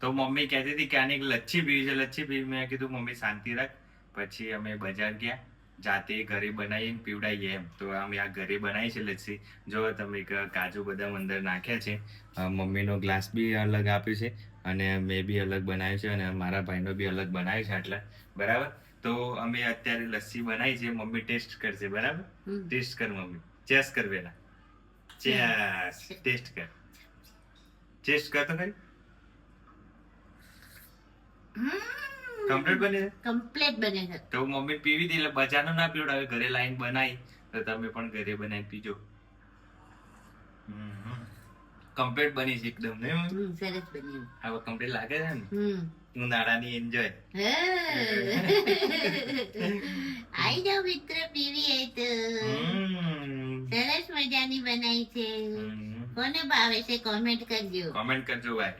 તો મમ્મી કહેતી હતી કે આની એક લચ્છી પીવી છે, લચ્છી પીવી. મેં કીધું મમ્મી શાંતિ રાખ. પછી અમે બજાર ગયા, જાતે ઘરે બનાવીને પીવડાવીએ એમ. તો અમે આ ઘરે બનાવી છે લચ્છી. જો તમે કાજુ બદામ અંદર નાખ્યા છે. મમ્મીનો ગ્લાસ બી અલગ આપ્યો છે અને મેં બી અલગ બનાવ્યું છે અને મારા ભાઈનો બી અલગ બનાવ્યું છે. એટલે બરાબર. તો અમે અત્યારે લસ્સી બનાવી છે. મમ્મી ટેસ્ટ કરશે. બરાબર. ટેસ્ટ કર મમ્મી. ચેસ કર પેલા. ચેસ. ટેસ્ટ કર. ટેસ્ટ કર તો ખરી. કમ્પ્લીટ બને છે. કમ્પ્લીટ બને છે. તો મમ્મી પીવી હતી એટલે બજારનો ના પીવડાવે, ઘરે લાઈન બનાવી. તો તમે પણ ઘરે બનાવીને પીજો. કમ્પ્લીટ બની છે એકદમ. નહીં સરસ બન્યું. હવે કમ્પ્લીટ લાગે છે ને. ઉનાળાની એન્જોય. આઈ જાવ મિત્ર, પીવી હોય તો. સરસ મજાની બનાવી છે. કોને ભાવે છે કોમેન્ટ કરજો. કોમેન્ટ કરજો ભાઈ.